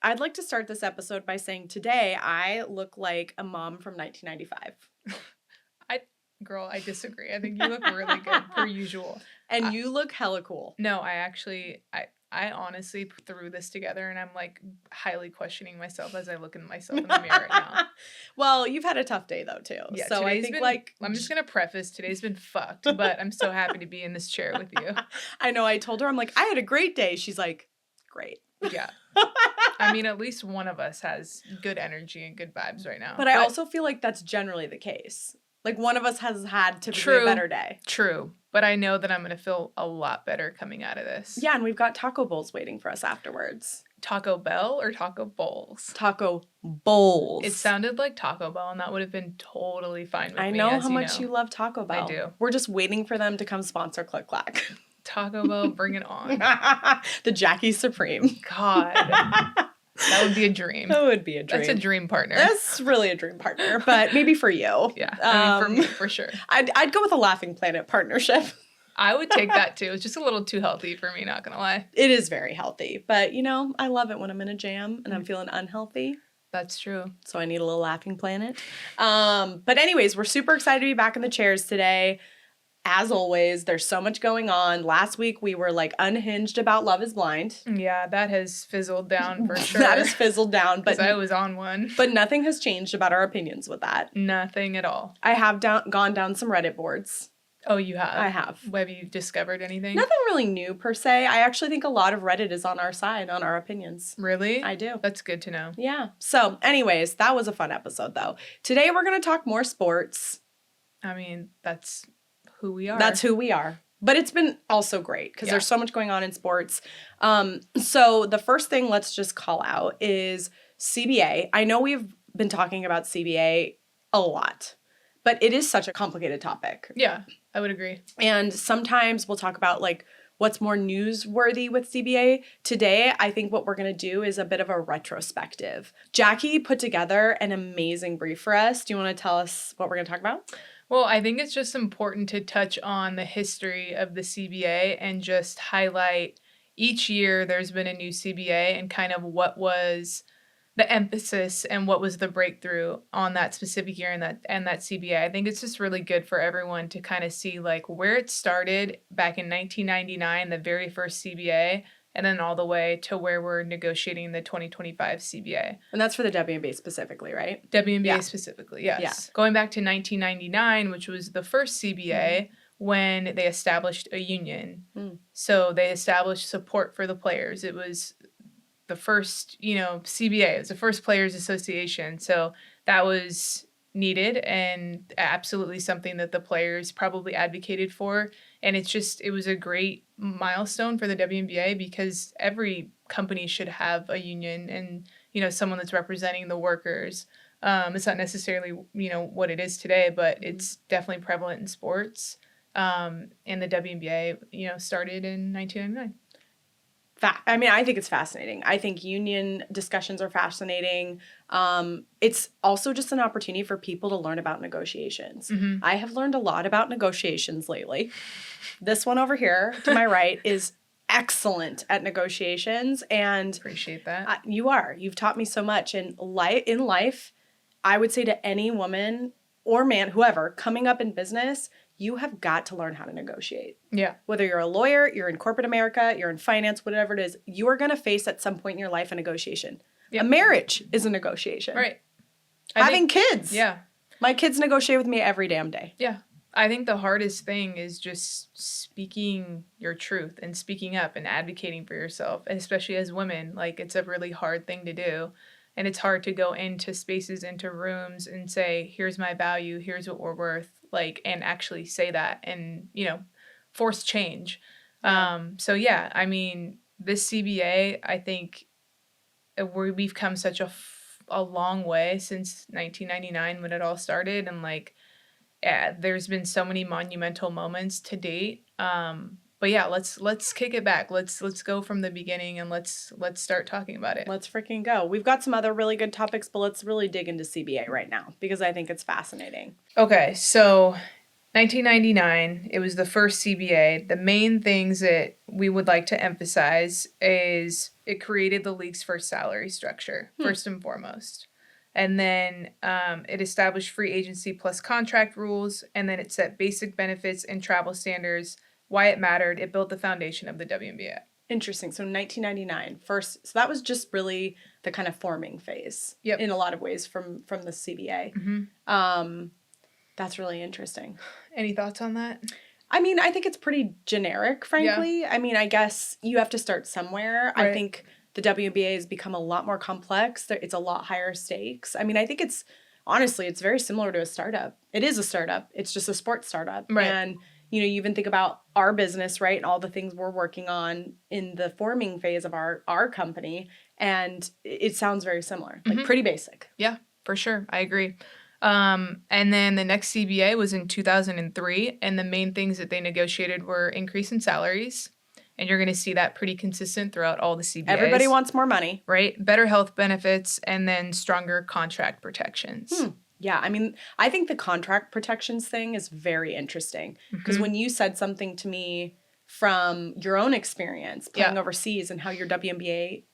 I'd like to start this episode by saying today I look like a mom from 1995. Girl, I disagree. I think you look really good, per usual. And you look hella cool. No, I honestly threw this together, and I'm, like, highly questioning myself as I look in myself in the mirror right now. Well, you've had a tough day, though, too. Yeah, so I think, like... I'm just going to preface, today's been fucked, but I'm so happy to be in this chair with you. I know, I told her, I'm like, I had a great day. She's like, great. Yeah. I mean, at least one of us has good energy and good vibes right now. But I also feel like that's generally the case. Like, one of us has had typically a better day. True. But I know that I'm going to feel a lot better coming out of this. Yeah, and we've got taco bowls waiting for us afterwards. Taco Bell or Taco Bowls? Taco bowls. It sounded like Taco Bell, and that would have been totally fine with me. I know how much you love Taco Bell. I do. We're just waiting for them to come sponsor Clack. Taco Bell, bring it on. The Jackie Supreme. God. That would be a dream. That would be a dream. That's a dream partner. That's really a dream partner, but maybe for you. Yeah, I mean, for me, for sure. I'd go with a Laughing Planet partnership. I would take that, too. It's just a little too healthy for me, not gonna lie. It is very healthy, but, you know, I love it when I'm in a jam and I'm feeling unhealthy. That's true. So I need a little Laughing Planet. But anyways, we're super excited to be back in the chairs today. As always, there's so much going on. Last week, we were, like, unhinged about Love is Blind. Yeah, that has fizzled down for sure. That has fizzled down. Because I was on one. But nothing has changed about our opinions with that. Nothing at all. I have gone down some Reddit boards. Oh, you have? I have. Have you discovered anything? Nothing really new, per se. I actually think a lot of Reddit is on our side, on our opinions. Really? I do. That's good to know. Yeah. So, anyways, that was a fun episode, though. Today, we're going to talk more sports. I mean, that's who we are. That's who we are. But it's been also great because there's so much going on in sports. So the first thing let's just call out is CBA. I know we've been talking about CBA a lot, but it is such a complicated topic. Yeah, I would agree. And sometimes we'll talk about, like, what's more newsworthy with CBA. Today, I think what we're going to do is a bit of a retrospective. Jackie put together an amazing brief for us. Do you want to tell us what we're going to talk about? Well, I think it's just important to touch on the history of the CBA and just highlight each year there's been a new CBA and kind of what was the emphasis and what was the breakthrough on that specific year and that CBA. I think it's just really good for everyone to kind of see, like, where it started back in 1999, the very first CBA, and then all the way to where we're negotiating the 2025 CBA. And that's for the WNBA specifically, right? WNBA specifically, yes. Yeah. Going back to 1999, which was the first CBA, when they established a union. So they established support for the players. It was the first, CBA. It was the first Players Association. So that was needed and absolutely something that the players probably advocated for. And it was a great milestone for the WNBA because every company should have a union and, someone that's representing the workers. It's not necessarily, what it is today, but it's definitely prevalent in sports. And the WNBA, started in 1999. I mean, I think it's fascinating. I think union discussions are fascinating. It's also just an opportunity for people to learn about negotiations. Mm-hmm. I have learned a lot about negotiations lately. This one over here to my right is excellent at negotiations. And appreciate that. You've taught me so much. And in life, I would say to any woman or man, whoever, coming up in business, you have got to learn how to negotiate. Yeah. Whether you're a lawyer, you're in corporate America, you're in finance, whatever it is, you are going to face at some point in your life a negotiation. Yep. A marriage is a negotiation. Right. Having kids. Yeah. My kids negotiate with me every damn day. Yeah. I think the hardest thing is just speaking your truth and speaking up and advocating for yourself, and especially as women. Like, it's a really hard thing to do. And it's hard to go into spaces, into rooms and say, here's my value, here's what we're worth, and actually say that and, force change. Yeah. I mean, this CBA, I think we've come such a long way since 1999 when it all started. And, there's been so many monumental moments to date. But yeah, let's kick it back. Let's go from the beginning and let's start talking about it. Let's freaking go. We've got some other really good topics, but let's really dig into CBA right now because I think it's fascinating. Okay, so 1999, it was the first CBA. The main things that we would like to emphasize is it created the league's first salary structure, first and foremost. And then it established free agency plus contract rules. And then it set basic benefits and travel standards, why it mattered. It built the foundation of the WNBA. Interesting. So 1999, first. So that was just really the kind of forming phase in a lot of ways from the CBA. Mm-hmm. That's really interesting. Any thoughts on that? I mean, I think it's pretty generic, frankly. Yeah. I mean, I guess you have to start somewhere. Right. I think the WNBA has become a lot more complex. It's a lot higher stakes. I mean, I think it's very similar to a startup. It is a startup. It's just a sports startup. Right. And, you even think about our business, right? And all the things we're working on in the forming phase of our company. And it sounds very similar, like pretty basic. Yeah, for sure. I agree. And then the next CBA was in 2003, and the main things that they negotiated were increase in salaries, and you're going to see that pretty consistent throughout all the CBAs. Everybody wants more money. Right? Better health benefits, and then stronger contract protections. Yeah, I mean, I think the contract protections thing is very interesting, because when you said something to me from your own experience playing overseas and how your WNBA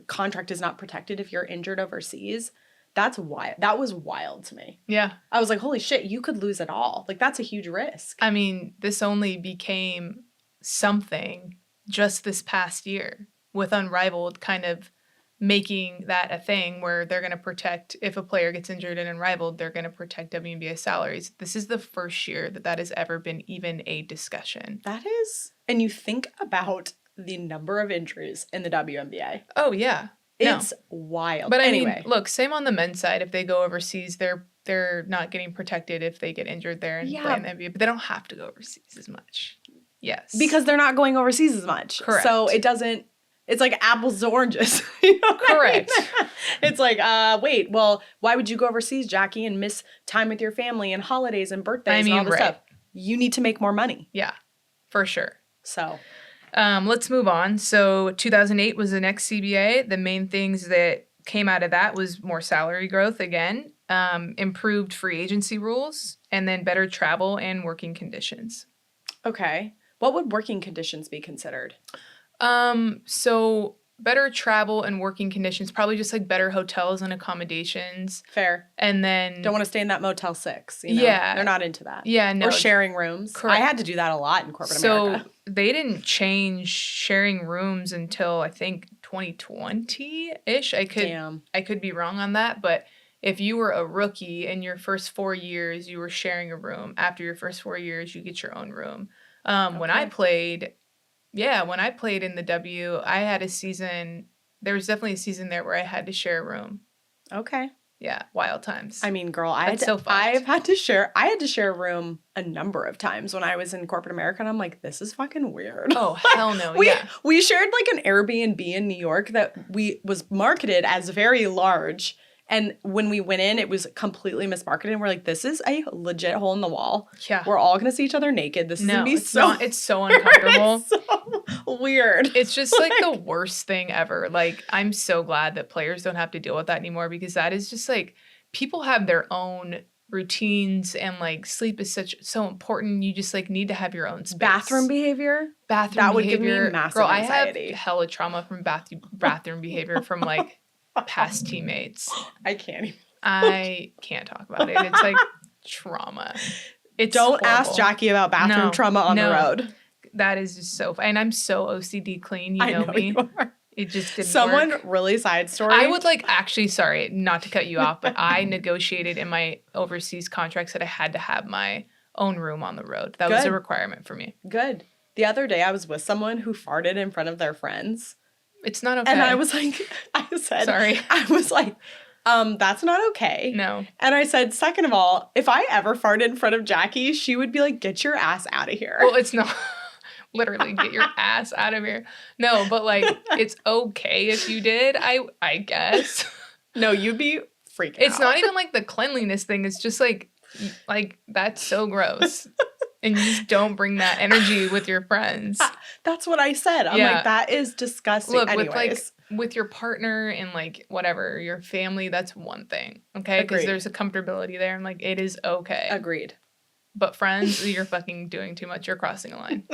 contract is not protected if you're injured overseas, that's wild. That was wild to me. Yeah. I was like, holy shit, you could lose it all. Like, that's a huge risk. I mean, this only became something just this past year with Unrivaled kind of making that a thing where they're going to protect, if a player gets injured in Unrivaled, they're going to protect WNBA salaries. This is the first year that has ever been even a discussion. That is. And you think about the number of injuries in the WNBA. Oh, yeah. It's wild. But anyway, look, same on the men's side. If they go overseas, they're not getting protected if they get injured there and play in the NBA. But they don't have to go overseas as much. Yes. Because they're not going overseas as much. Correct. So it's like apples to oranges. You know Correct. I mean? It's like, wait, well, why would you go overseas, Jackie, and miss time with your family and holidays and birthdays and all this stuff? You need to make more money. Yeah, for sure. So... let's move on. So 2008 was the next CBA. The main things that came out of that was more salary growth again, improved free agency rules, and then better travel and working conditions. Okay. What would working conditions be considered? So better travel and working conditions, probably just like better hotels and accommodations. Fair. And then... Don't want to stay in that Motel 6. You know? Yeah. They're not into that. Yeah, no. Or sharing rooms. Correct. I had to do that a lot in corporate America. So they didn't change sharing rooms until, I think, 2020-ish. I could be wrong on that, but if you were a rookie in your first 4 years, you were sharing a room. After your first 4 years, you get your own room. When I played in the W, I had a season. There was definitely a season there where I had to share a room. Okay. Yeah, wild times. I mean, girl, I had to share a room a number of times when I was in corporate America, and I'm like, this is fucking weird. Oh, hell no. We shared like an Airbnb in New York that was marketed as very large. And when we went in, it was completely mismarketed. And we're like, this is a legit hole in the wall. Yeah. We're all going to see each other naked. This is going to be it's so uncomfortable. It's so weird. It's just like the worst thing ever. Like, I'm so glad that players don't have to deal with that anymore, because that is just like, people have their own routines, and like sleep is so important. You just like need to have your own space. Bathroom behavior? That would give me massive anxiety. I have hella trauma from bathroom behavior from like past teammates. I can't even. I can't talk about it. It's like trauma. Don't ask Jackie about bathroom trauma on the road. That is just so and I'm so OCD clean. You know me. You are. It just didn't Someone work. Really side story. I would sorry, not to cut you off, but I negotiated in my overseas contracts that I had to have my own room on the road. That was a requirement for me. Good. The other day I was with someone who farted in front of their friends. It's not okay. And I was like, that's not okay. No. And I said, second of all, if I ever farted in front of Jackie, she would be like, get your ass out of here. Well, it's not literally get your ass out of here. No, but like, it's okay if you did, I guess. No, you'd be freaking out. It's not even like the cleanliness thing. It's just like that's so gross. And you just don't bring that energy with your friends. That's what I said. I'm like, that is disgusting. Look, anyways. with your partner and like whatever, your family, that's one thing. Okay? Because there's a comfortability there, and like it is okay. Agreed. but friends, you're fucking doing too much. You're crossing a line.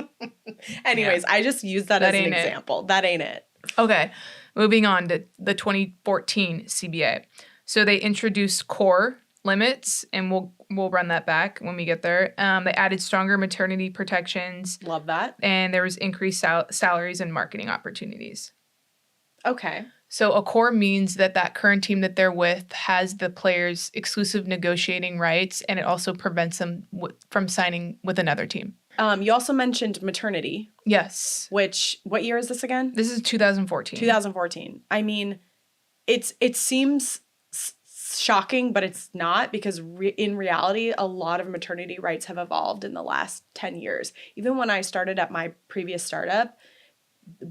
Anyways, I just used that as an example. That ain't it. Okay, moving on to the 2014 CBA. So they introduced core limits, and we'll run that back when we get there. They added stronger maternity protections. Love that. And there was increased salaries and marketing opportunities. Okay. So a core means that current team that they're with has the players' exclusive negotiating rights, and it also prevents them from signing with another team. You also mentioned maternity. Yes. What year is this again? This is 2014. 2014. I mean, it seems shocking, but it's not, because in reality, a lot of maternity rights have evolved in the last 10 years. Even when I started at my previous startup,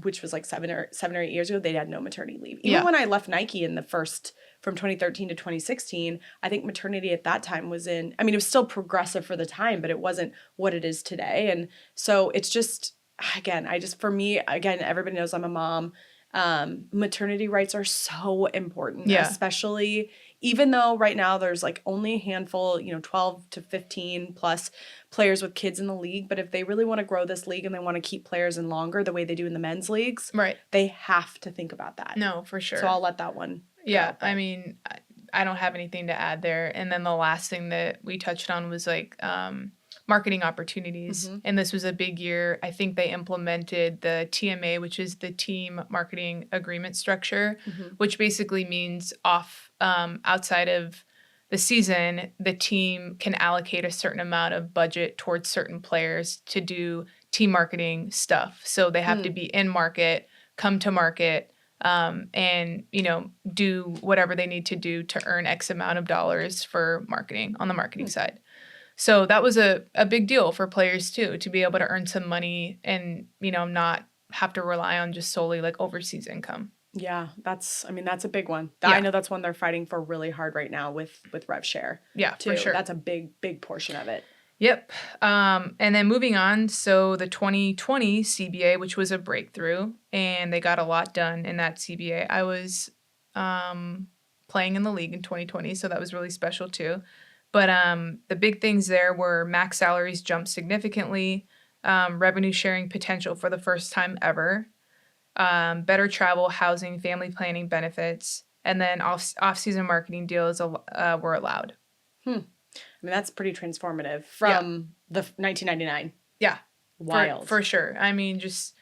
which was like 7 or 8 years ago, they had no maternity leave. Even when I left Nike from 2013 to 2016, I think maternity at that time it was still progressive for the time, but it wasn't what it is today. And so it's just, again, for me, everybody knows I'm a mom. Maternity rights are so important, especially even though right now there's like only a handful, 12 to 15 plus players with kids in the league. But if they really want to grow this league and they want to keep players in longer the way they do in the men's leagues, right, they have to think about that. No, for sure. So I'll let that one go. I mean, I don't have anything to add there. And then the last thing that we touched on was like marketing opportunities. Mm-hmm. And this was a big year. I think they implemented the TMA, which is the team marketing agreement structure, mm-hmm. which basically means outside of the season, the team can allocate a certain amount of budget towards certain players to do team marketing stuff. So they have to be in market, come to market, and, do whatever they need to do to earn X amount of dollars for marketing on the marketing side. So that was a big deal for players too, to be able to earn some money and, not have to rely on just solely like overseas income. Yeah, that's a big one. I know that's one they're fighting for really hard right now with rev share. Yeah, too. For sure. That's a big portion of it. Yep. And then moving on, so the 2020 CBA, which was a breakthrough, and they got a lot done in that CBA. I was playing in the league in 2020, so that was really special too. But the big things there were max salaries jumped significantly, revenue sharing potential for the first time ever, better travel, housing, family planning benefits, and then off-season marketing deals were allowed. I mean, that's pretty transformative from the 1999. Yeah. Wild. For sure. I mean, just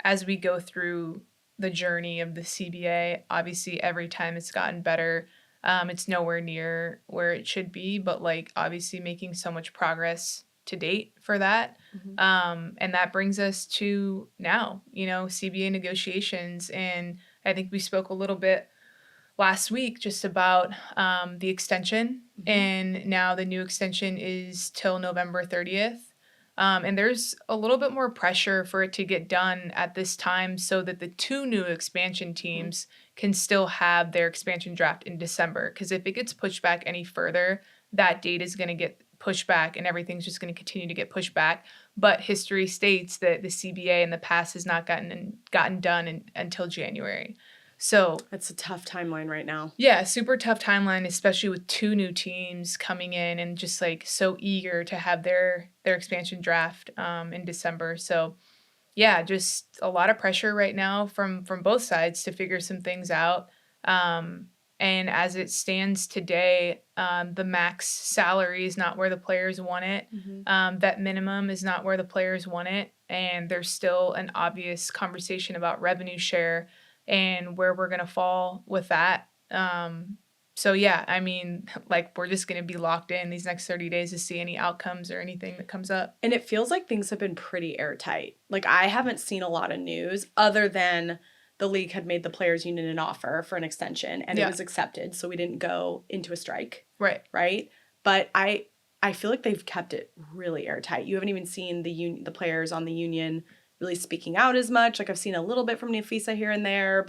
as we go through the journey of the CBA, obviously every time it's gotten better. It's nowhere near where it should be, but like obviously making so much progress to date for that. Mm-hmm. And that brings us to now, CBA negotiations. And I think we spoke a little bit last week just about the extension. Mm-hmm. And now the new extension is till November 30th. And there's a little bit more pressure for it to get done at this time so that the two new expansion teams can still have their expansion draft in December. Because if it gets pushed back any further, that date is going to get pushed back and everything's just going to continue to get pushed back. But history states that the CBA in the past has not gotten done until January. So it's a tough timeline right now. Yeah, super tough timeline, especially with two new teams coming in and just like so eager to have their expansion draft in December. So yeah, just a lot of pressure right now from both sides to figure some things out. And as it stands today, the max salary is not where the players want it. Mm-hmm. That minimum is not where the players want it. And there's still an obvious conversation about revenue share and where we're going to fall with that. So yeah, I mean, like we're just going to be locked in these next 30 days to see any outcomes or anything that comes up. And it feels like things have been pretty airtight. Like I haven't seen a lot of news other than the league had made the players union an offer for an extension and it was accepted. So we didn't go into a strike. Right. Right. But I feel like they've kept it really airtight. You haven't even seen the players on the union really speaking out as much. Like I've seen a little bit from Nafisa here and there,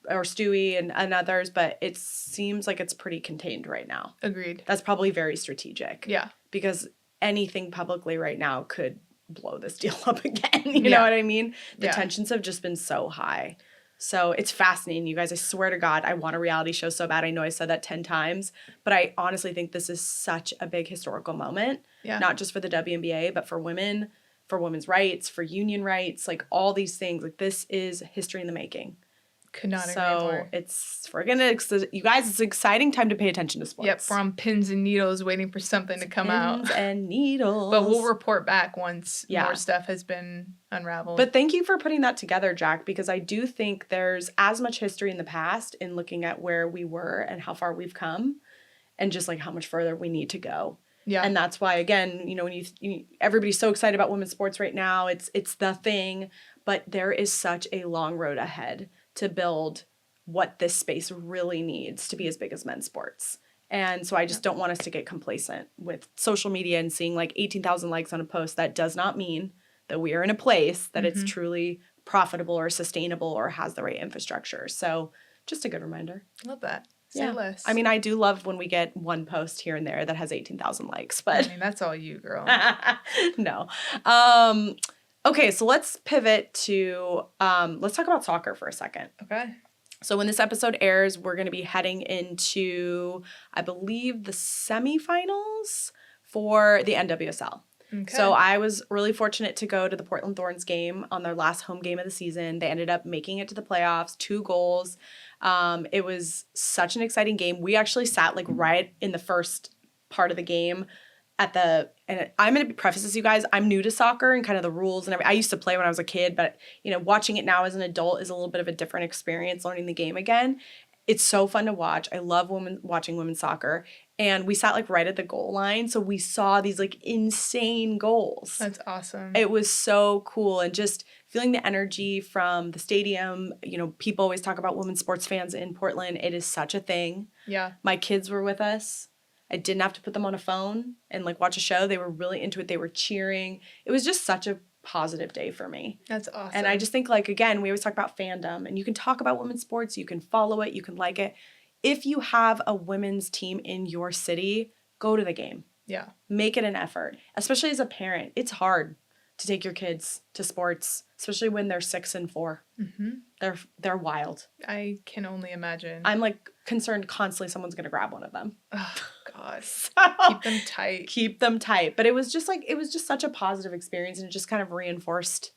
or Stewie and others, but it seems like it's pretty contained right now. Agreed. That's probably very strategic. Yeah. Because anything publicly right now could blow this deal up again. You know what I mean? The tensions have just been so high. So it's fascinating, you guys. I swear to God, I want a reality show so bad. I know I said that 10 times, but I honestly think this is such a big historical moment, not just for the WNBA, but for women, for women's rights, for union rights, like all these things. Like this is history in the making. Could not agree more. You guys, it's an exciting time to pay attention to sports. Yep, we're on pins and needles waiting for something to come out. Pins and needles. But we'll report back once more stuff has been unraveled. But thank you for putting that together, Jack, because I do think there's as much history in the past in looking at where we were and how far we've come and just like how much further we need to go. Yeah. And that's why, again, you know, when you everybody's so excited about women's sports right now, it's the thing, but there is such a long road ahead to build what this space really needs to be as big as men's sports. And so I just don't want us to get complacent with social media and seeing like 18,000 likes on a post. That does not mean that we are in a place that it's truly profitable or sustainable or has the right infrastructure. So just a good reminder. Love that. Say less. I mean, I do love when we get one post here and there that has 18,000 likes, but I mean, that's all you, girl. No. Okay, so let's pivot to, let's talk about soccer for a second. Okay. So when this episode airs, we're going to be heading into, I believe, the semifinals for the NWSL. Okay. So I was really fortunate to go to the Portland Thorns game on their last home game of the season. They ended up making it to the playoffs, 2 goals. It was such an exciting game. We actually sat like right in the first part of the game and I'm going to preface this, you guys, I'm new to soccer and kind of the rules and everything. I used to play when I was a kid, but, you know, watching it now as an adult is a little bit of a different experience, learning the game again. It's so fun to watch. I love watching women's soccer. And we sat like right at the goal line. So we saw these like insane goals. That's awesome. It was so cool. And just feeling the energy from the stadium. You know, people always talk about women's sports fans in Portland. It is such a thing. Yeah. My kids were with us. I didn't have to put them on a phone and like watch a show. They were really into it. They were cheering. It was just such a positive day for me. That's awesome. And I just think like, again, we always talk about fandom and you can talk about women's sports. You can follow it. You can like it. If you have a women's team in your city, go to the game. Yeah. Make it an effort, especially as a parent. It's hard to take your kids to sports, especially when they're 6 and 4. Mm-hmm. They're wild. I can only imagine. I'm like concerned constantly someone's going to grab one of them. Oh, God. So, keep them tight. Keep them tight. But it was just such a positive experience, and it just kind of reinforced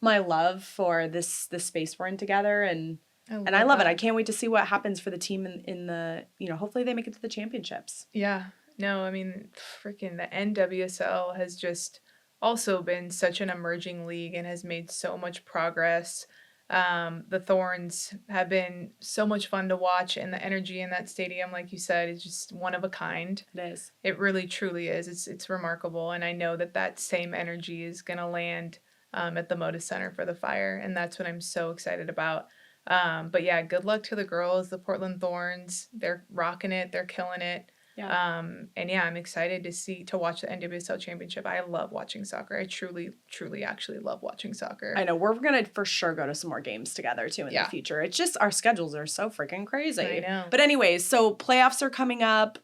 my love for this space we're in together. And I love it. I can't wait to see what happens for the team in the, you know, hopefully they make it to the championships. Yeah. No, I mean, freaking the NWSL has just also been such an emerging league and has made so much progress. The Thorns have been so much fun to watch, and the energy in that stadium, like you said, is just one of a kind. It is. It really, truly is. It's remarkable, and I know that same energy is going to land at the Moda Center for the Fire, and that's what I'm so excited about. But yeah, good luck to the girls, the Portland Thorns. They're rocking it. They're killing it. Yeah. And yeah, I'm excited to watch the NWSL Championship. I love watching soccer. I truly, truly actually love watching soccer. I know. We're going to for sure go to some more games together too in the future. It's just our schedules are so freaking crazy. I know. But anyways, so playoffs are coming up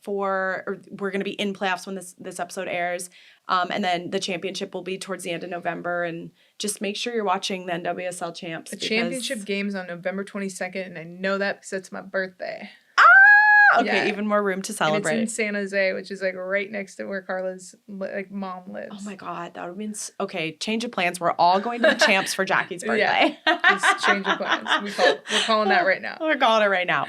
we're going to be in playoffs when this episode airs. And then the championship will be towards the end of November. And just make sure you're watching the NWSL champs. The championship game's on November 22nd, and I know that because it's my birthday. Okay, even more room to celebrate. And it's in San Jose, which is like right next to where Carla's like mom lives. Oh my God, that would mean okay. Change of plans. We're all going to the champs for Jackie's birthday. Just change of plans. We're calling that right now. We're calling it right now.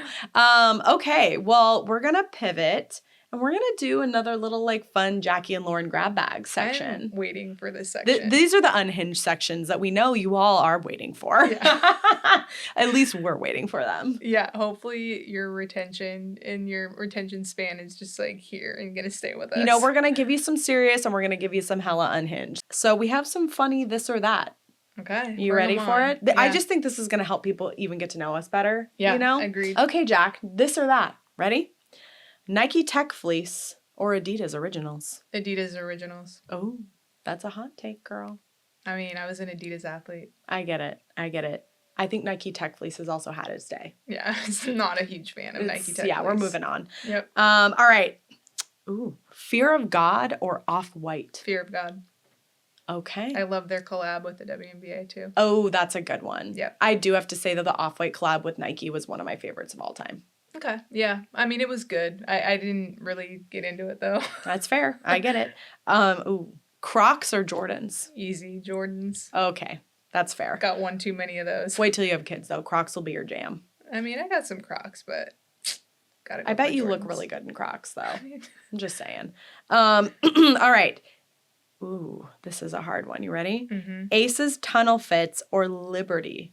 Okay, well, we're gonna pivot. And we're going to do another little like fun Jackie and Lauren grab bag section. I'm waiting for this section. These are the unhinged sections that we know you all are waiting for. Yeah. At least we're waiting for them. Yeah. Hopefully your retention span is just like here and going to stay with us. You know, we're going to give you some serious and we're going to give you some hella unhinged. So we have some funny this or that. Okay. You ready for it? Yeah. I just think this is going to help people even get to know us better. Yeah. You know? Agreed. Okay, Jack, this or that. Ready? Nike Tech Fleece or Adidas Originals? Adidas Originals. Oh, that's a hot take, girl. I mean, I was an Adidas athlete. I get it. I think Nike Tech Fleece has also had its day. Yeah, I'm not a huge fan of Nike Tech Fleece. Yeah, we're moving on. Yep. All right. Ooh, Fear of God or Off-White? Fear of God. Okay. I love their collab with the WNBA too. Oh, that's a good one. Yep. I do have to say that the Off-White collab with Nike was one of my favorites of all time. Okay. Yeah. I mean, it was good. I didn't really get into it though. That's fair. I get it. Ooh, Crocs or Jordans? Easy. Jordans. Okay. That's fair. Got one too many of those. Wait till you have kids, though. Crocs will be your jam. I mean, I got some Crocs, but gotta go I bet for you Jordans. look really good in Crocs, though. I'm just saying. All right. Ooh, this is a hard one. You ready? Mm-hmm. Aces tunnel fits or Liberty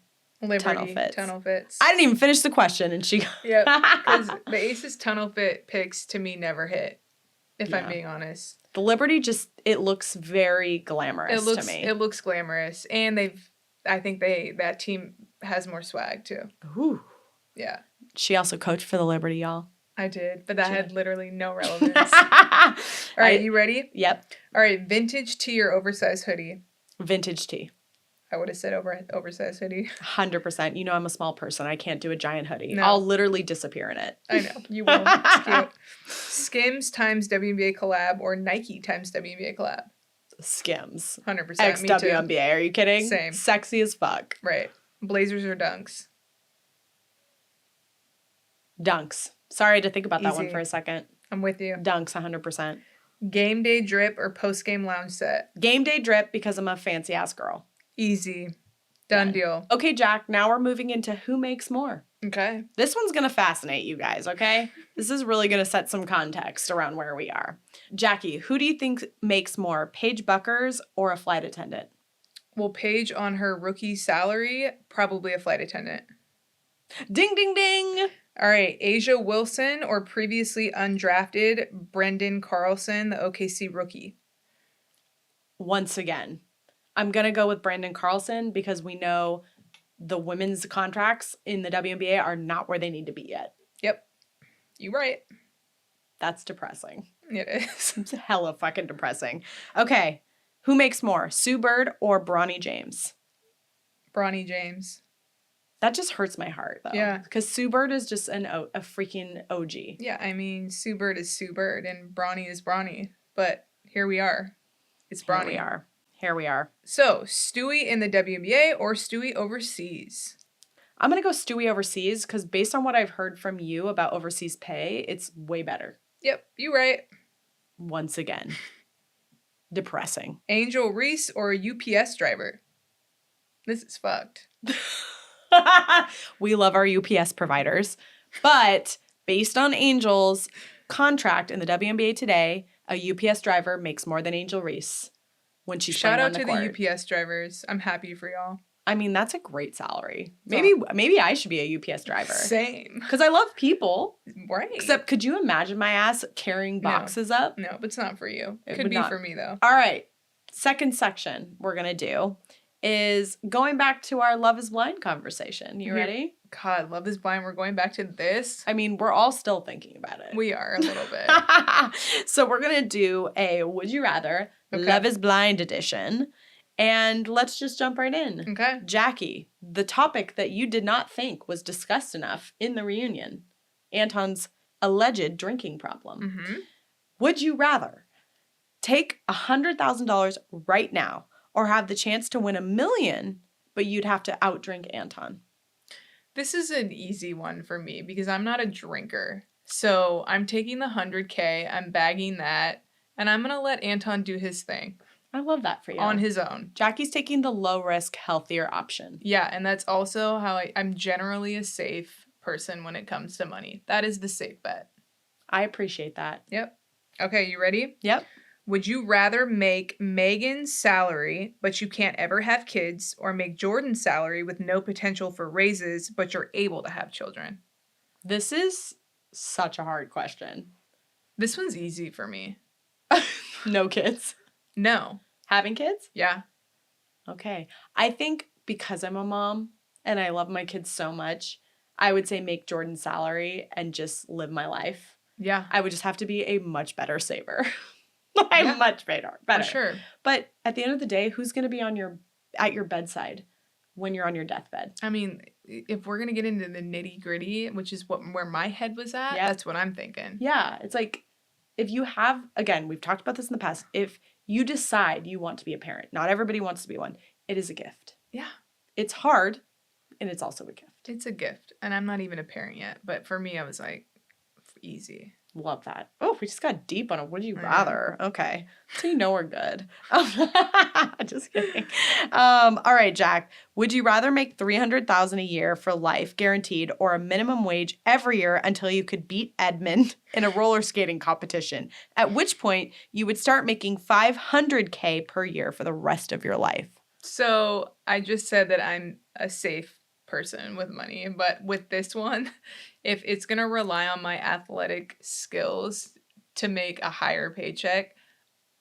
tunnel fits? Tunnel fits. I didn't even finish the question, and she... Yep, because the Aces tunnel fit picks to me never hit, if I'm being honest. The Liberty just, it looks very glamorous to me. It looks glamorous, and I think that team has more swag too. Ooh. Yeah. She also coached for the Liberty, y'all. I did, but that had literally no relevance. All right, you ready? Yep. All right, vintage tee or oversized hoodie? Vintage tee. I would have said oversized hoodie. 100%. You know I'm a small person. I can't do a giant hoodie. No. I'll literally disappear in it. I know. You will. It's cute. Skims times WNBA collab or Nike times WNBA collab? Skims. 100%. Ex Me too. WNBA. Are you kidding? Same. Sexy as fuck. Right. Blazers or Dunks? Dunks. Sorry to think about that one Easy. for a second. I'm with you. Dunks, 100%. Game day drip or post game lounge set? Game day drip because I'm a fancy ass girl. Easy. Done deal. Okay, Jack, now we're moving into who makes more. Okay. This one's going to fascinate you guys, okay? This is really going to set some context around where we are. Jackie, who do you think makes more, Paige Buckers or a flight attendant? Well, Paige on her rookie salary, probably a flight attendant. Ding, ding, ding. All right. Asia Wilson or previously undrafted Brendan Carlson, the OKC rookie? Once again, I'm going to go with Brandon Carlson because we know the women's contracts in the WNBA are not where they need to be yet. Yep. You right. That's depressing. It is. It's hella fucking depressing. Okay. Who makes more, Sue Bird or Bronny James? Bronny James. That just hurts my heart, though. Yeah. Because Sue Bird is just a freaking OG. Yeah, I mean, Sue Bird is Sue Bird and Bronny is Bronny. But here we are. It's Bronny. Here we are. So, Stewie in the WNBA or Stewie overseas? I'm going to go Stewie overseas because based on what I've heard from you about overseas pay, it's way better. Yep, you right. Once again. Depressing. Angel Reese or a UPS driver? This is fucked. We love our UPS providers. But based on Angel's contract in the WNBA today, a UPS driver makes more than Angel Reese when she's Shout playing out on the to court. the UPS drivers. I'm happy for y'all. I mean, that's a great salary. Maybe I should be a UPS driver. Same. Because I love people. Right. Except, could you imagine my ass carrying boxes up? No, but it's not for you. It would could be not. for me, though. All right. Second section we're going to do is going back to our Love is Blind conversation. You ready? God, Love is Blind. We're going back to this. I mean, we're all still thinking about it. We are a little bit. So we're going to do a Would You Rather Love is Blind edition. And let's just jump right in. Okay. Jackie, the topic that you did not think was discussed enough in the reunion, Anton's alleged drinking problem. Mm-hmm. Would you rather take $100,000 right now or have the chance to win $1 million, but you'd have to outdrink Anton? This is an easy one for me because I'm not a drinker. So I'm taking the 100K, I'm bagging that, and I'm going to let Anton do his thing. I love that for you. On his own. Jackie's taking the low-risk, healthier option. Yeah, and that's also how I'm generally a safe person when it comes to money. That is the safe bet. I appreciate that. Yep. Okay, you ready? Yep. Would you rather make Megan's salary, but you can't ever have kids, or make Jordan's salary with no potential for raises, but you're able to have children? This is such a hard question. This one's easy for me. No kids. No. Having kids? Yeah. Okay. I think because I'm a mom and I love my kids so much, I would say make Jordan's salary and just live my life. Yeah. I would just have to be a much better saver. Much better. For sure. But at the end of the day, who's going to be at your bedside when you're on your deathbed? I mean, if we're going to get into the nitty gritty, which is where my head was at, that's what I'm thinking. Yeah. It's like if you have, again, we've talked about this in the past, if You decide you want to be a parent. Not everybody wants to be one. It is a gift. Yeah. It's hard, and it's also a gift. It's a gift. And I'm not even a parent yet. But for me, I was like, easy. Love that. Oh, we just got deep on a would you rather. Okay. So you know we're good. Just kidding. All right, Jack. Would you rather make $300,000 a year for life guaranteed or a minimum wage every year until you could beat Edmund in a roller skating competition? At which point you would start making $500K per year for the rest of your life. So I just said that I'm a safe person with money, but with this one, if it's gonna rely on my athletic skills to make a higher paycheck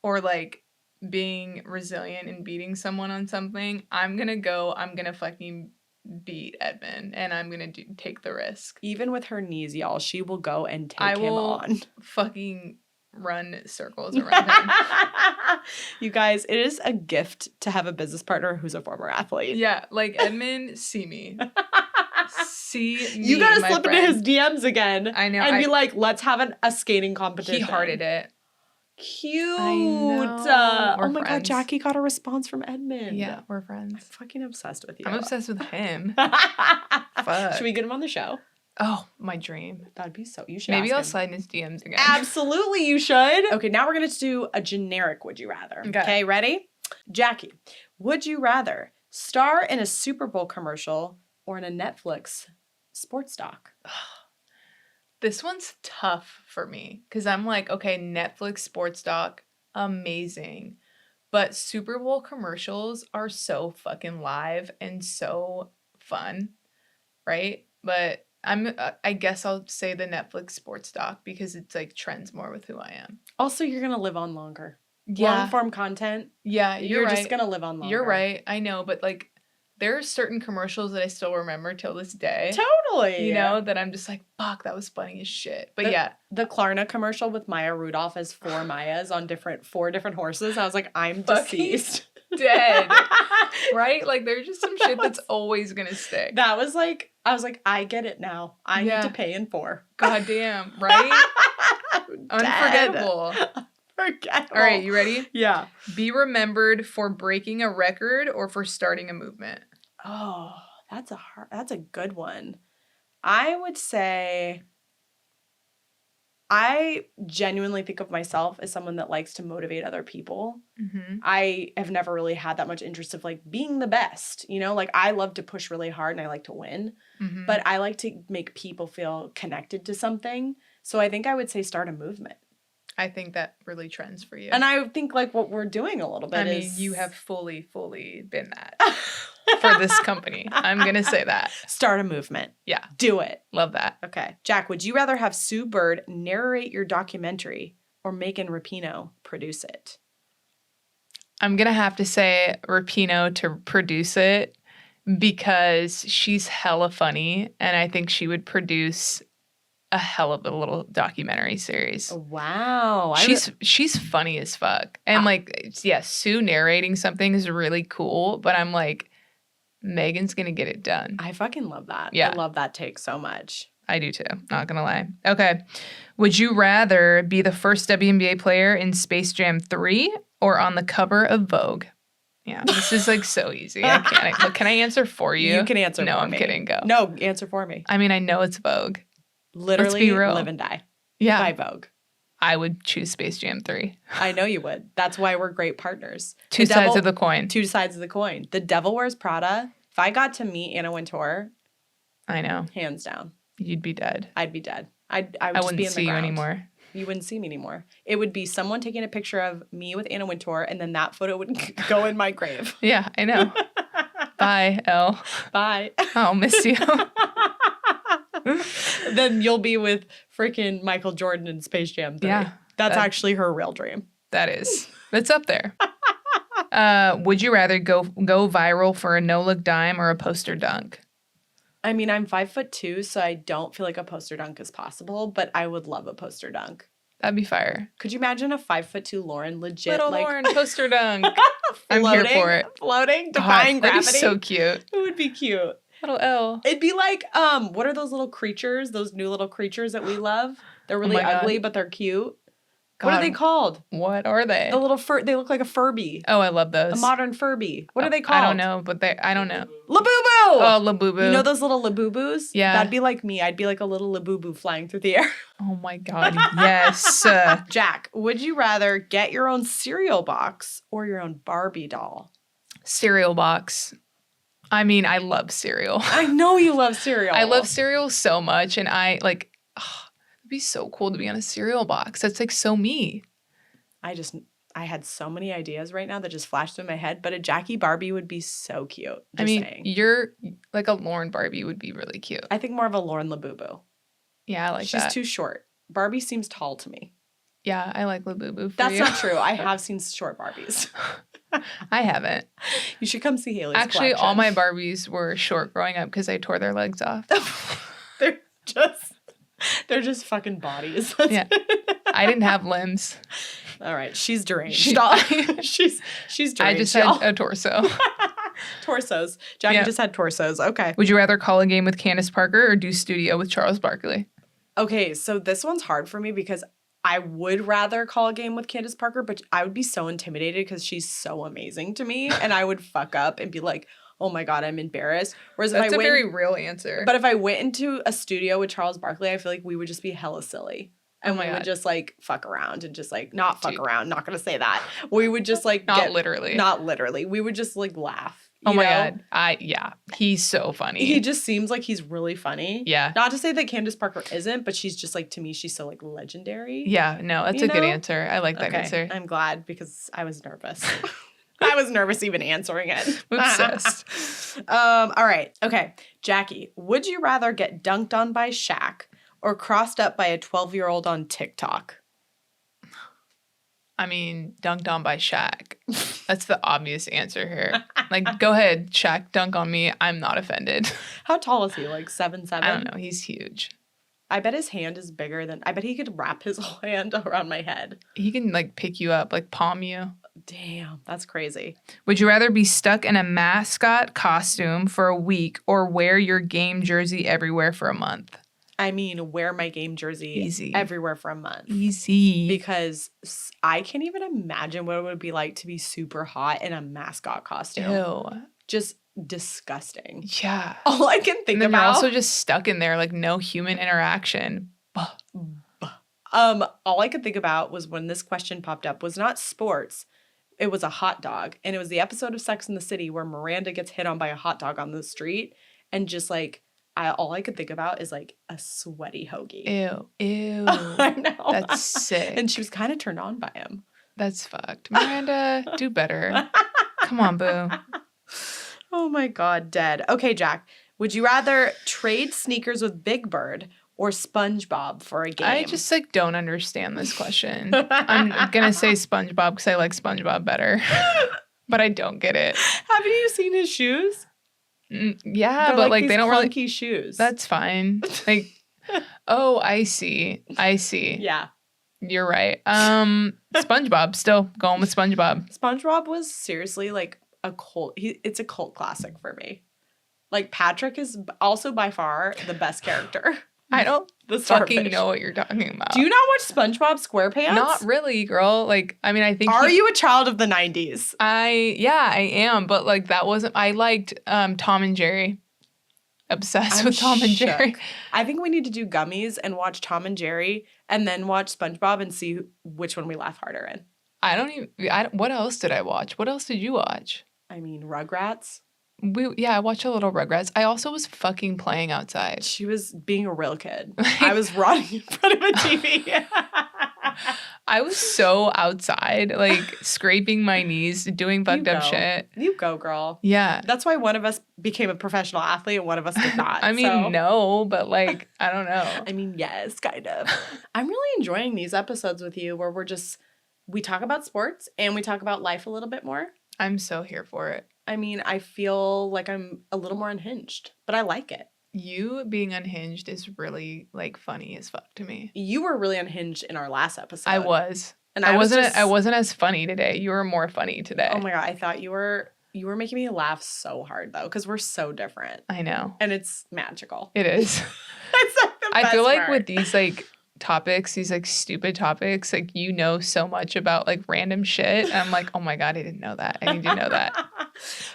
or like being resilient and beating someone on something, I'm gonna fucking beat Edmund and I'm gonna take the risk. Even with her knees, y'all, she will go and take him on. Fucking run circles around him. You guys, it is a gift to have a business partner who's a former athlete. Yeah, like Edmund, see me. See me, you gotta my slip friend. into his DMs again. I know. And be like, let's have a skating competition. He hearted it. Cute. I know. Oh my God, friends. Jackie got a response from Edmund. Yeah, we're I'm friends. fucking obsessed with you. I'm obsessed with him. Fuck. Should we get him on the show? Oh, my dream. That'd be so. You should. Maybe I'll ask him. slide in his DMs again. Absolutely, you should. Okay, now we're going to do a generic would you rather. Okay, ready? Jackie, would you rather star in a Super Bowl commercial or in a Netflix sports doc? This one's tough for me because I'm like, okay, Netflix sports doc, amazing. But Super Bowl commercials are so fucking live and so fun, right? But I guess I'll say the Netflix sports doc because it's like trends more with who I am. Also, you're going to live on longer. Yeah. Long form content. Yeah, you're right. just going to live on longer. You're right. I know, but like there are certain commercials that I still remember till this day. Totally. You know, that I'm just like, fuck, that was funny as shit. But yeah. The Klarna commercial with Maya Rudolph as 4 Mayas on 4 different horses. I was like, I'm deceased. Dead. Right? Like there's just some shit that's always gonna stick. That was like, I was like, I get it now. I need to pay in 4. Goddamn, right? Unforgettable. Forgettable. All right, you ready? Yeah. Be remembered for breaking a record or for starting a movement. Oh, that's a good one. I would say I genuinely think of myself as someone that likes to motivate other people. Mm-hmm. I have never really had that much interest of like being the best, you know, like I love to push really hard and I like to win, but I like to make people feel connected to something. So I think I would say start a movement. I think that really trends for you. And I think like what we're doing a little bit is... I mean, you have fully been that for this company. I'm going to say that. Start a movement. Yeah. Do it. Love that. Okay. Jack, would you rather have Sue Bird narrate your documentary or Megan Rapinoe produce it? I'm going to have to say Rapinoe to produce it because she's hella funny and I think she would produce a hell of a little documentary series. Wow. She's funny as fuck. And Sue narrating something is really cool, but I'm like, Megan's gonna get it done. I fucking love that. Yeah. I love that take so much. I do too. Not gonna lie. Okay. Would you rather be the first WNBA player in Space Jam 3 or on the cover of Vogue? Yeah, this is like so easy. I can't. Can I answer for you? You can answer for me. No, I'm kidding. Go. No, answer for me. I mean, I know it's Vogue. Literally, let's be real. Live and die. Yeah. By Vogue. I would choose Space Jam 3. I know you would. That's why we're great partners. Two sides of the coin. Two sides of the coin. The Devil Wears Prada. If I got to meet Anna Wintour, I know. Hands down. You'd be dead. I'd be dead. I would I just wouldn't be in see the ground. you anymore. You wouldn't see me anymore. It would be someone taking a picture of me with Anna Wintour, and then that photo would go in my grave. Yeah, I know. Bye, Elle. Bye. I'll miss you. Then you'll be with freaking Michael Jordan in Space Jam 3. Yeah. That's actually her real dream. That is. That's up there. Would you rather go viral for a no-look dime or a poster dunk? I mean, I'm 5'2", so I don't feel like a poster dunk is possible, but I would love a poster dunk. That'd be fire. Could you imagine a 5'2" Lauren legit Little like Lauren poster dunk? I'm here for it. Floating, defying gravity. That'd be so cute. It would be cute. Little Elle. It'd be like, what are those little creatures? Those new little creatures that we love? They're really ugly, but they're cute. What are they called? What are they? The little they look like a Furby. Oh, I love those. A modern Furby. What are they called? I don't know, but I don't know. Labubu! Oh, Labubu. You know those little Labubus? Yeah. That'd be like me. I'd be like a little Labubu flying through the air. Oh my God, yes. Jack, would you rather get your own cereal box or your own Barbie doll? Cereal box. I mean, I love cereal. I know you love cereal. I love cereal so much, and I like, it'd be so cool to be on a cereal box. That's like so me. I had so many ideas right now that just flashed through my head, but a Jackie Barbie would be so cute. Saying. You're like a Lauren Barbie would be really cute. I think more of a Lauren Labubu. Yeah, I like that. She's too short. Barbie seems tall to me. Yeah, I like Labubu. That's not true. I have seen short Barbies. I haven't. You should come see Haley's Actually, collection. all my Barbies were short growing up because I tore their legs off. They're just fucking bodies. Yeah. I didn't have limbs. All right, she's deranged. she's deranged. I just had a torso. Torsos. Jackie just had torsos. Okay. Would you rather call a game with Candace Parker or do studio with Charles Barkley? Okay, so this one's hard for me because I would rather call a game with Candace Parker, but I would be so intimidated because she's so amazing to me, and I would fuck up and be like, oh my God, I'm embarrassed. Whereas That's a very real answer. But if I went into a studio with Charles Barkley, I feel like we would just be hella silly. And we would just like fuck around and just like not fuck around. Not gonna say that. We would just like Not literally. We would just like laugh. Oh my God. Yeah. He's so funny. He just seems like he's really funny. Yeah. Not to say that Candace Parker isn't, but she's just like, to me, she's so like legendary. Yeah. No, that's a good answer. I like that answer. I'm glad because I was nervous. I was nervous even answering it. Obsessed. All right. Okay. Jackie, would you rather get dunked on by Shaq or crossed up by a 12-year-old on TikTok? I mean, dunked on by Shaq. That's the obvious answer here. Like, go ahead, Shaq, dunk on me. I'm not offended. How tall is he? Like 7'7"? I don't know. He's huge. I bet his hand is bigger than... I bet he could wrap his whole hand around my head. He can, like, pick you up, like, palm you. Damn, that's crazy. Would you rather be stuck in a mascot costume for a week or wear your game jersey everywhere for a month? I mean, wear my game jersey everywhere for a month. Easy. Because I can't even imagine what it would be like to be super hot in a mascot costume. Ew. Just disgusting. Yeah. All I can think and then about... you're also just stuck in there, like no human interaction. All I could think about was when this question popped up was not sports. It was a hot dog. And it was the episode of Sex and the City where Miranda gets hit on by a hot dog on the street. And just like... all I could think about is like a sweaty hoagie. Ew. I know. That's sick. And she was kind of turned on by him. That's fucked. Miranda, do better. Come on, boo. Oh my God, dead. Okay, Jack. Would you rather trade sneakers with Big Bird or SpongeBob for a game? I just like don't understand this question. I'm gonna say SpongeBob because I like SpongeBob better. But I don't get it. Haven't you seen his shoes? Yeah, they're but like they don't really clunky shoes. That's fine. Like, oh, I see. Yeah, you're right. SpongeBob. Still going with SpongeBob. SpongeBob was seriously like a cult. It's a cult classic for me. Like Patrick is also by far the best character. I don't fucking know what you're talking about. Do you not watch SpongeBob SquarePants? Not really, girl. Like, I mean, I think. Are you a child of the 90s? I am. But like, that wasn't. I liked Tom and Jerry. Obsessed with Tom and Jerry. I think we need to do gummies and watch Tom and Jerry, and then watch SpongeBob and see which one we laugh harder in. What else did I watch? What else did you watch? I mean, Rugrats. I watched a little Rugrats. I also was fucking playing outside. She was being a real kid. I was rotting in front of a TV. I was so outside, like scraping my knees, doing fucked up shit. You go, girl. Yeah. That's why one of us became a professional athlete and one of us did not. I mean, no, but like, I don't know. I mean, yes, kind of. I'm really enjoying these episodes with you where we talk about sports and we talk about life a little bit more. I'm so here for it. I mean, I feel like I'm a little more unhinged, but I like it. You being unhinged is really like funny as fuck to me. You were really unhinged in our last episode. I was. And I wasn't as funny today. You were more funny today. Oh my God, I thought you were making me laugh so hard though, because we're so different. I know. And it's magical. It is. It's like the best I feel like part. with these like topics, these like stupid topics. Like, you know so much about like random shit. And I'm like, oh my God, I didn't know that. I need to know that.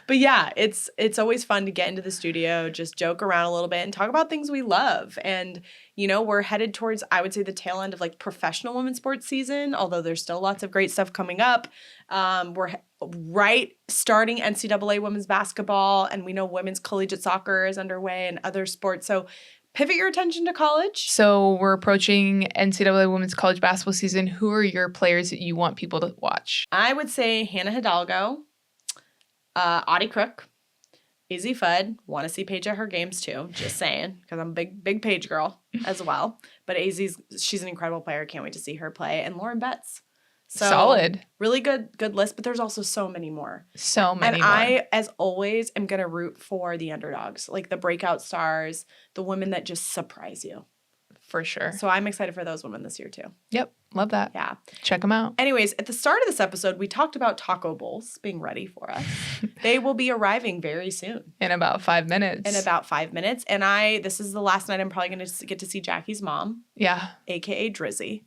But yeah, it's always fun to get into the studio, just joke around a little bit and talk about things we love. And, you know, we're headed towards, I would say, the tail end of like professional women's sports season, although there's still lots of great stuff coming up. We're right starting NCAA women's basketball, and we know women's collegiate soccer is underway and other sports. So pivot your attention to college. So we're approaching NCAA women's college basketball season. Who are your players that you want people to watch? I would say Hannah Hidalgo, Audie Crook, Izzy Fudd. Want to see Paige at her games too. Just saying, because I'm a big Paige girl as well. But she's an incredible player. Can't wait to see her play. And Lauren Betts. So, solid. Really good list, but there's also so many more. So many more. I, as always, am going to root for the underdogs, like the breakout stars, the women that just surprise you. For sure. So I'm excited for those women this year too. Yep. Love that. Yeah. Check them out. Anyways, at the start of this episode, we talked about taco bowls being ready for us. They will be arriving very soon. In about 5 minutes. And this is the last night I'm probably going to get to see Jackie's mom. Yeah. AKA Drizzy.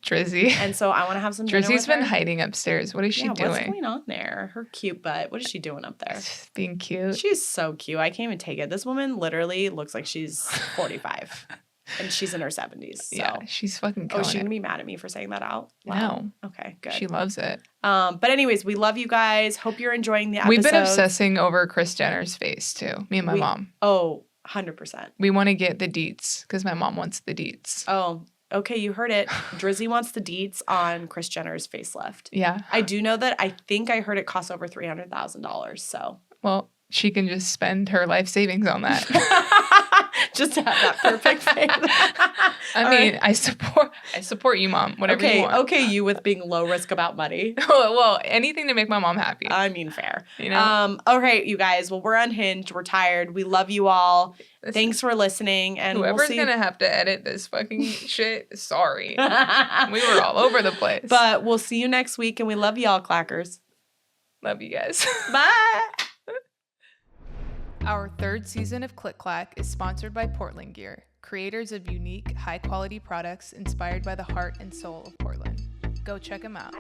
And so I want to have some dinner Drizzy's with been her. Hiding upstairs. What is she doing? What's going on there? Her cute butt. What is she doing up there? Being cute. She's so cute. I can't even take it. This woman literally looks like she's 45. And she's in her 70s. So. Yeah, she's fucking killing is she it. going to be mad at me for saying that out loud? No. Okay, good. She loves it. But anyways, we love you guys. Hope you're enjoying the episode. We've been obsessing over Kris Jenner's face, too. Me and my mom. Oh, 100%. We want to get the deets because my mom wants the deets. Oh, okay. You heard it. Drizzy wants the deets on Kris Jenner's facelift. Yeah. I do know that. I think I heard it costs over $300,000. So. Well, she can just spend her life savings on that. Just to have that perfect face. I mean, right. I support you, Mom. Whatever you want. Okay, you with being low risk about money. Well, anything to make my mom happy. I mean, fair. You know? Okay, you guys. Well, we're unhinged. We're tired. We love you all. Thanks for listening. And whoever's gonna have to edit this fucking shit, sorry. We were all over the place. But we'll see you next week, and we love y'all, clackers. Love you guys. Bye. Our third season of Clack is sponsored by Portland Gear, creators of unique, high-quality products inspired by the heart and soul of Portland. Go check them out.